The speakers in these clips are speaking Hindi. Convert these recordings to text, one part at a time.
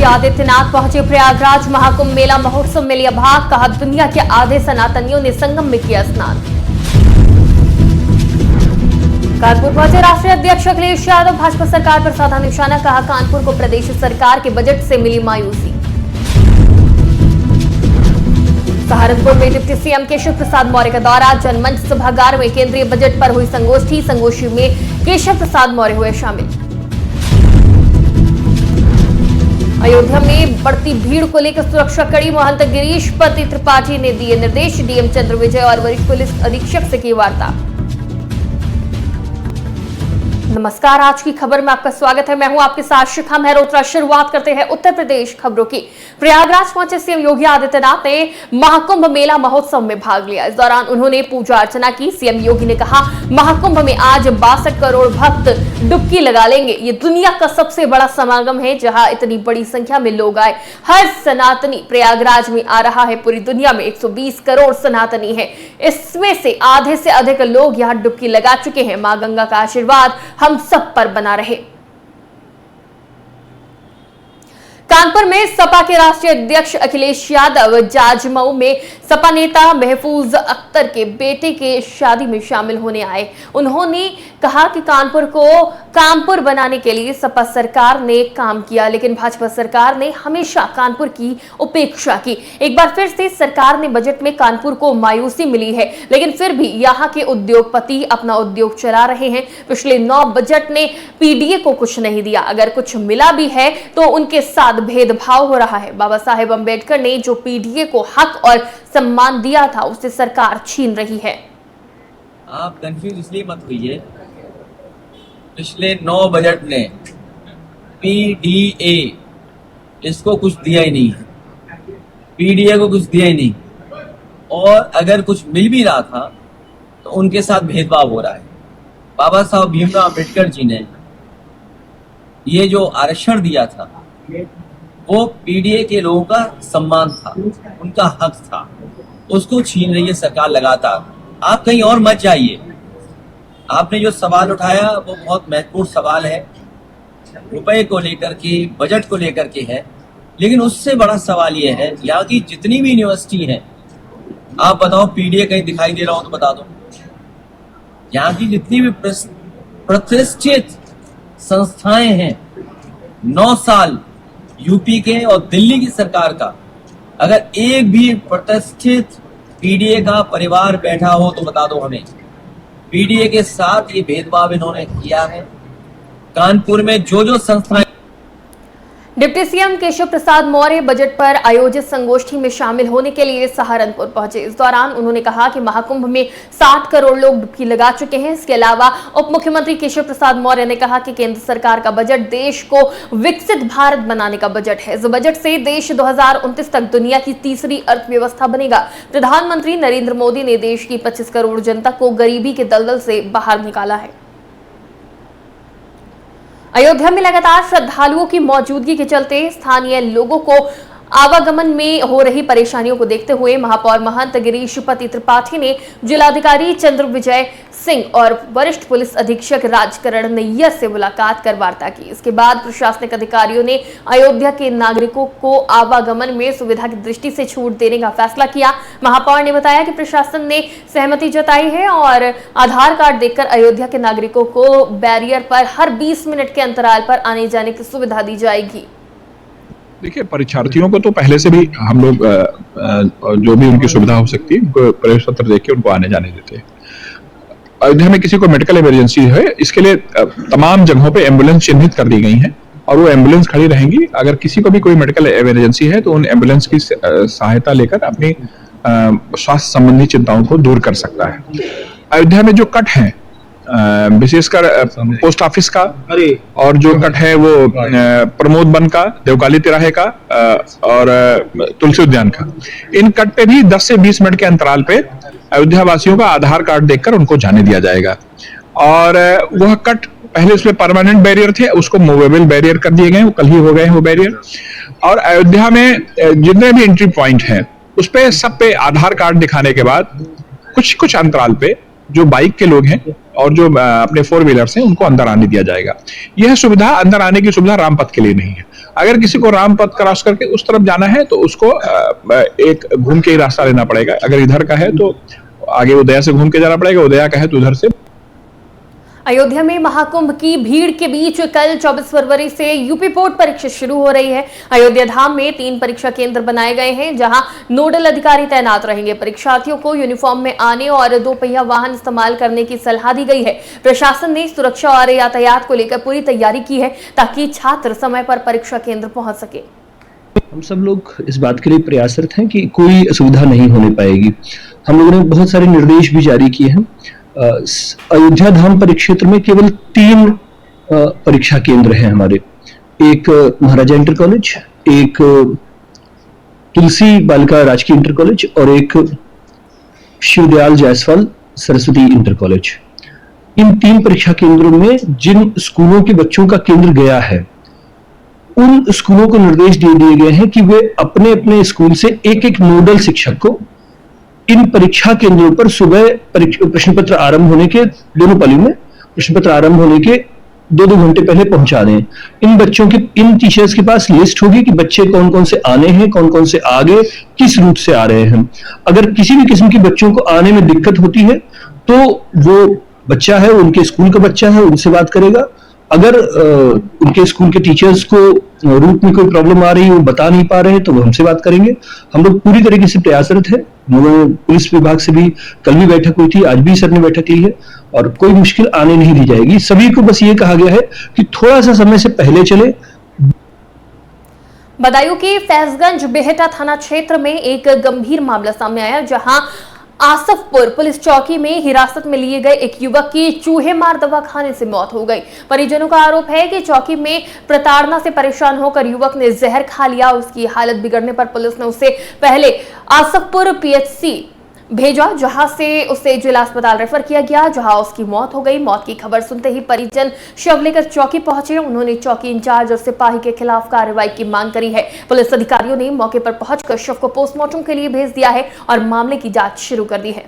आदित्यनाथ पहुंचे प्रयागराज। महाकुंभ मेला महोत्सव में लिया भाग। कहा, दुनिया के आधे सनातनियों ने संगम में किया स्नान। कानपुर पहुंचे राष्ट्रीय अध्यक्ष अखिलेश यादव। भाजपा सरकार पर साधा निशाना। कहा, कानपुर को प्रदेश सरकार के बजट से मिली मायूसी। सहारनपुर में डिप्टी सीएम केशव प्रसाद मौर्य का दौरा। जनमंच सभागार में केंद्रीय बजट पर हुई संगोष्ठी में केशव प्रसाद मौर्य हुए शामिल। अयोध्या में बढ़ती भीड़ को लेकर सुरक्षा कड़ी। महंत गिरीश पति त्रिपाठी ने दिए निर्देश। डीएम चंद्र विजय और वरिष्ठ पुलिस अधीक्षक से की वार्ता। नमस्कार, आज की खबर में आपका स्वागत है। मैं हूं आपके साथ शिखा मेहरोत्रा। शुरुआत करते हैं उत्तर प्रदेश खबरों की। प्रयागराज पहुंचे सीएम योगी आदित्यनाथ ने महाकुंभ मेला महोत्सव में भाग लिया। इस दौरान उन्होंने पूजा अर्चना की। सीएम योगी ने कहा, महाकुंभ में आज 62 करोड़ भक्त डुबकी लगा लेंगे। ये दुनिया का सबसे बड़ा समागम है जहां इतनी बड़ी संख्या में लोग आए। हर सनातनी प्रयागराज में आ रहा है। पूरी दुनिया में 120 करोड़ सनातनी है। इसमें से आधे से अधिक लोग यहां डुबकी लगा चुके हैं। मां गंगा का आशीर्वाद हम सब पर बना रहे। कानपुर में सपा के राष्ट्रीय अध्यक्ष अखिलेश यादव जाजमऊ में सपा नेता महफूज अख्तर के बेटे के शादी में शामिल होने आए। उन्होंने कहा कि कानपुर को कानपुर बनाने के लिए सपा सरकार ने काम किया, लेकिन भाजपा सरकार ने हमेशा कानपुर की उपेक्षा की। एक बार फिर से सरकार ने बजट में कानपुर को मायूसी मिली है, लेकिन फिर भी यहाँ के उद्योगपति अपना उद्योग चला रहे हैं। पिछले 9 बजट ने पीडीए को कुछ नहीं दिया। अगर कुछ मिला भी है तो उनके साथ भेदभाव हो रहा है। बाबा साहेब अंबेडकर ने जो पीडीए को हक और सम्मान दिया था उसे सरकार छीन रही है। आप कंफ्यूज इसलिए मत होइए। पिछले 9 बजट ने पीडीए इसको कुछ दिया ही नहीं है, पीडीए को कुछ दिया ही नहीं, और अगर कुछ मिल भी रहा था तो उनके साथ भेदभाव हो रहा है। बाबा साहब भीमराव अंबेडकर जी ने ये जो आरक्षण दिया था वो पीडीए के लोगों का सम्मान था, उनका हक था, उसको छीन रही है सरकार लगातार। आप कहीं और मत जाइए। आपने जो सवाल उठाया वो बहुत महत्वपूर्ण सवाल है, रुपए को लेकर के, बजट को लेकर के है, लेकिन उससे बड़ा सवाल ये है यहाँ की जितनी भी यूनिवर्सिटी है, आप बताओ पीडीए कहीं दिखाई दे रहा हो तो बता दो। यहाँ की जितनी भी प्रतिष्ठित संस्थाएं हैं, 9 साल यूपी के और दिल्ली की सरकार का, अगर एक भी प्रतिष्ठित पीडीए का परिवार बैठा हो तो बता दो हमें। पीडीए के साथ ये भेदभाव इन्होंने किया है। कानपुर में जो संस्थाएं। Deputy CM Keshav Prasad Maurya budget पर आयोजित संगोष्ठी में शामिल होने के लिए सहारनपुर पहुंचे। इस दौरान उन्होंने कहा कि महाकुंभ में 60 करोड़ लोग डुबकी लगा चुके हैं। इसके अलावा उप मुख्यमंत्री केशव प्रसाद मौर्य ने कहा कि केंद्र सरकार का बजट देश को विकसित भारत बनाने का बजट है। इस बजट से देश 2029 तक दुनिया की तीसरी अर्थव्यवस्था बनेगा। प्रधानमंत्री नरेंद्र मोदी ने देश की 25 करोड़ जनता को गरीबी के दलदल से बाहर निकाला है। अयोध्या में लगातार श्रद्धालुओं की मौजूदगी के चलते स्थानीय लोगों को आवागमन में हो रही परेशानियों को देखते हुए महापौर महंत गिरीश पति त्रिपाठी ने जिलाधिकारी चंद्र विजय सिंह और वरिष्ठ पुलिस अधीक्षक राजकरण नैयर से मुलाकात कर वार्ता की। इसके बाद प्रशासनिक अधिकारियों ने अयोध्या के नागरिकों को आवागमन में सुविधा की दृष्टि से छूट देने का फैसला किया। महापौर ने बताया कि प्रशासन ने सहमति जताई है और आधार कार्ड देखकर अयोध्या के नागरिकों को बैरियर पर हर 20 मिनट के अंतराल पर आने जाने की सुविधा दी जाएगी। देखिए, परीक्षार्थियों को तो पहले से भी हम लोग जो भी उनकी सुविधा हो सकती है उनको प्रवेश पत्र देके उनको आने जाने देते हैं। अयोध्या में किसी को मेडिकल इमरजेंसी है, इसके लिए तमाम जगहों पे एम्बुलेंस चिन्हित कर दी गई हैं और वो एम्बुलेंस खड़ी रहेंगी। अगर किसी को भी कोई मेडिकल इमरजेंसी है तो उन एम्बुलेंस की सहायता लेकर अपनी स्वास्थ्य संबंधी चिंताओं को दूर कर सकता है। अयोध्या में जो कट है विशेषकर पोस्ट ऑफिस का और जो कट है वो प्रमोद वन का, देवकाली तिराहे का और तुलसी उद्यान का, इन कट पे भी 10 से 20 मिनट के अंतराल पे अयोध्या वासियों का आधार कार्ड देखकर उनको जाने दिया जाएगा। और वह कट पहले उसमें परमानेंट बैरियर थे, उसको मूवेबल बैरियर कर दिए गए, वो कल ही हो गए हैं वो बैरियर। और अयोध्या में जितने भी एंट्री पॉइंट हैं उस पे सब पे आधार कार्ड दिखाने के बाद कुछ अंतराल पे जो बाइक के लोग हैं और जो अपने 4 व्हीलर्स हैं उनको अंदर आने दिया जाएगा। यह सुविधा, अंदर आने की सुविधा रामपथ के लिए नहीं है। अगर किसी को रामपथ क्रॉस करके उस तरफ जाना है तो उसको एक घूम के ही रास्ता लेना पड़ेगा। अगर इधर का है तो आगे उदया से घूम के जाना पड़ेगा, उदया का है तो उधर से। अयोध्या में महाकुंभ की भीड़ के बीच कल 24 फरवरी से यूपी बोर्ड परीक्षा शुरू हो रही है। अयोध्या धाम में 3 परीक्षा केंद्र बनाए गए हैं जहां नोडल अधिकारी तैनात रहेंगे। परीक्षार्थियों को यूनिफॉर्म में आने और 2 पहिया वाहन इस्तेमाल करने की सलाह दी गई है। प्रशासन ने सुरक्षा और यातायात को लेकर पूरी तैयारी की है ताकि छात्र समय पर परीक्षा केंद्र पहुंच सके। हम सब लोग इस बात के लिए प्रयासरत हैं कि कोई असुविधा नहीं होने पाएगी। हम लोगों ने बहुत सारे निर्देश भी जारी किए हैं। अयोध्या धाम परिक्षेत्र में केवल 3 परीक्षा केंद्र हैं हमारे। एक महाराजा इंटर कॉलेज, एक तुलसी बालिका राजकीय इंटर कॉलेज और एक शिवदयाल जायसवाल सरस्वती इंटर कॉलेज। इन 3 परीक्षा केंद्रों में जिन स्कूलों के बच्चों का केंद्र गया है उन स्कूलों को निर्देश दे दिए गए हैं कि वे अपने अपने स्कूल से एक नोडल शिक्षक को इन परीक्षा केंद्रों पर सुबह प्रश्न पत्र आरंभ होने के दोनों पालियों में प्रश्न पत्र आरंभ होने के 2-2 घंटे पहले पहुंचा दें। इन बच्चों के, इन टीचर्स के पास लिस्ट होगी कि बच्चे कौन कौन से आने हैं, कौन कौन से आगे किस रूट से आ रहे हैं। अगर किसी भी किस्म की बच्चों को आने में दिक्कत होती है तो वो बच्चा है, उनके स्कूल का बच्चा है, उनसे बात करेगा। अगर उनके स्कूल के टीचर्स को रूट में कोई प्रॉब्लम आ रही है, वो बता नहीं पा रहे हैं, तो वो हमसे बात करेंगे। हम लोग पूरी तरीके से प्रयासरत है। पुलिस विभाग से भी कल भी बैठक हुई थी, आज भी सर ने बैठक ली है और कोई मुश्किल आने नहीं दी जाएगी। सभी को बस ये कहा गया है कि थोड़ा सा समय से पहले चले। बदायूं के फैजगंज बेहटा थाना क्षेत्र में एक गंभीर मामला सामने आया जहां आसफपुर पुलिस चौकी में हिरासत में लिए गए एक युवक की चूहे मार दवा खाने से मौत हो गई। परिजनों का आरोप है कि चौकी में प्रताड़ना से परेशान होकर युवक ने जहर खा लिया। उसकी हालत बिगड़ने पर पुलिस ने उसे पहले आसफपुर पीएचसी भेजा, जहां से उसे जिला अस्पताल रेफर किया गया, जहां उसकी मौत हो गई। मौत की खबर सुनते ही परिजन शव लेकर चौकी पहुंचे। उन्होंने चौकी इंचार्ज और सिपाही के खिलाफ कार्रवाई की मांग करी है। पुलिस अधिकारियों ने मौके पर पहुंचकर शव को पोस्टमार्टम के लिए भेज दिया है और मामले की जांच शुरू कर दी है।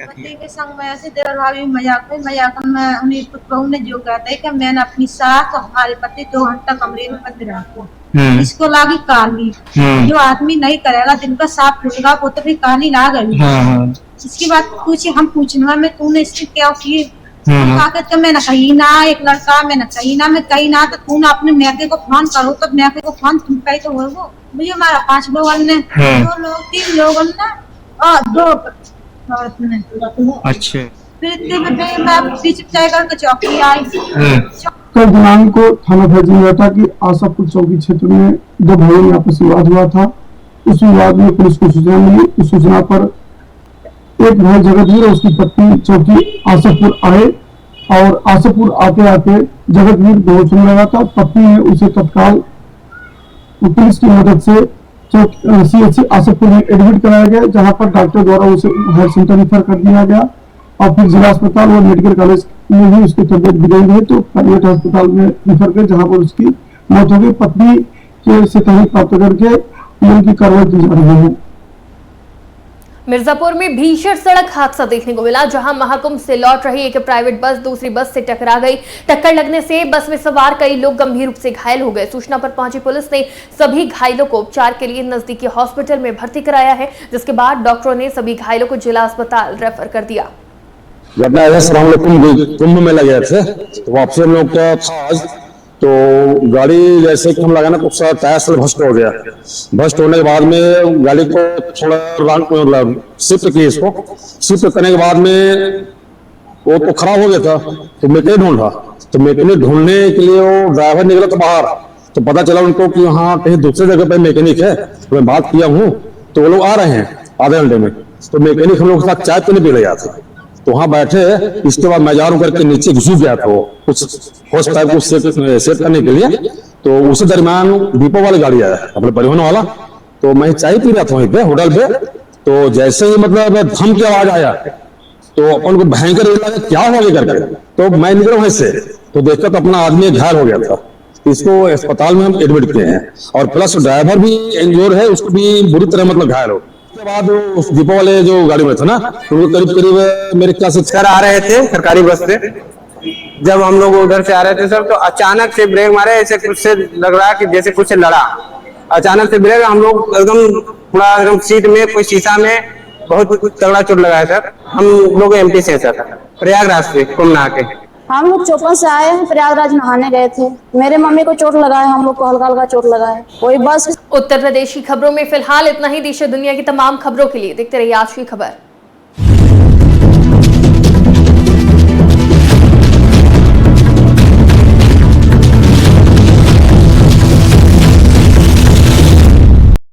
पति के संग में ऐसे देवर भाभी मजाक में उन्हें बहू ने जो कहते हैं कि मैंने अपनी सास और हमारे पति 2 घंटा कमरे में बंद रखा। इसको लागी काली, जो आदमी नहीं करेगा दिन का साफ होगा वो तो भी काली ला गई। इसकी बात पूछी, हम पूछना में तूने इसकी क्या की? ताकत मैं न कही ना, एक लड़का मैं न कही ना, मैं कही ना तो तू ना अपने मैके को फोन करो, तब मैके को फोन तुम कही तो वो मुझे हमारा 5 लोग ने 2 लोग 3 लोग ने और 2 अच्छा। फिर इतने में मैं पीछे करके चौकी आई। कल दिनांक को थाना फैजगंज की आशापुर चौकी क्षेत्र में 2 भाइयों में आपस विवाद हुआ था। उस विवाद में पुलिस को सूचना मिली। उस सूचना पर एक भाई जगतवीर और उसकी पत्नी चौकी आशापुर आए और आशापुर आते आते जगतवीर बेहोश होने लगा था। पत्नी ने उसे तत्काल पुलिस की मदद से CHC आशापुर में एडमिट कराया गया, जहां पर डॉक्टर द्वारा उसे हेल्थ सेंटर रेफर कर दिया गया और फिर जिला अस्पताल और मेडिकल कॉलेज में भी उसकी तबियत बिगड़ गई तो प्राइवेट अस्पताल में रेफर कर, जहां पर उसकी मौत हो गई। पत्नी के से तहरीर प्राप्त करके उनकी कार्रवाई की जा रही है। मिर्जापुर में भीषण सड़क हादसा देखने को मिला, जहां महाकुंभ से लौट रही एक प्राइवेट बस दूसरी बस से टकरा गई। टक्कर लगने से बस में सवार कई लोग गंभीर रूप से घायल हो गए। सूचना पर पहुंची पुलिस ने सभी घायलों को उपचार के लिए नजदीकी हॉस्पिटल में भर्ती कराया है, जिसके बाद डॉक्टरों ने सभी घायलों को जिला अस्पताल रेफर कर दिया। घटना ऐसा कुंभ में लगे थे तो वापसी हम लोग का था आज, तो गाड़ी जैसे कि हम लगा ना तो टायर से भस्ट हो गया। भस्ट होने के बाद में गाड़ी को थोड़ा शिफ्ट की, इसको शिफ्ट करने के बाद में वो तो खराब हो गया था तो मैकेनिक ढूंढा। तो मैकेनिक ढूंढने के लिए वो ड्राइवर निकला तो बाहर, तो पता चला उनको कि हाँ कहीं दूसरी जगह पे मैकेनिक है। तो मैं बात किया हूँ तो वो लोग आ रहे हैं आधे घंटे में। तो मैकेनिक हम लोग के साथ चाय पीने भी ले गया था, तो वहां बैठे। इसके बाद मैं जा रहा करके नीचे घुस गया था वो कुछ होस्ट टाइप को सेट करने के लिए। तो उसी दरमियान डिपो वाली गाड़ी आया अपने परिवहन वाला, तो मैं चाय पी रहा था वहीं पे होटल पे। तो जैसे ही मतलब धम की आवाज आया तो अपन को भयंकर लगा क्या हो गया करके, तो मैं निकला वहीं से तो देखकर तो अपना आदमी घायल हो गया था। इसको अस्पताल में हम एडमिट किए हैं और प्लस ड्राइवर भी इंजोर है, उसको भी बुरी तरह मतलब घायल हो। उसके बाद उस डिपो वाले जो गाड़ी में था ना, तो वो करीब करीब मेरे ख्याल से सर आ रहे थे सरकारी बस से, जब हम लोग उधर से आ रहे थे सर, तो अचानक से ब्रेक मारे, ऐसे कुछ से लग रहा कि जैसे कुछ से लड़ा, अचानक से ब्रेक, हम लोग एकदम पूरा एकदम सीट में कोई शीशा में बहुत तगड़ा चोट लगा है सर। हम लोग एमपी से हैं सर, प्रयागराज से कुंभ नहा के। हम लोग चोपन से आए हैं, प्रयागराज नहाने गए थे। मेरे मम्मी को चोट लगा है, हम लोग को हल्का हल्का चोट लगा है। वही बस। उत्तर प्रदेश की खबरों में फिलहाल इतना ही। देश और दुनिया की तमाम खबरों के लिए देखते रहिए आज की खबर।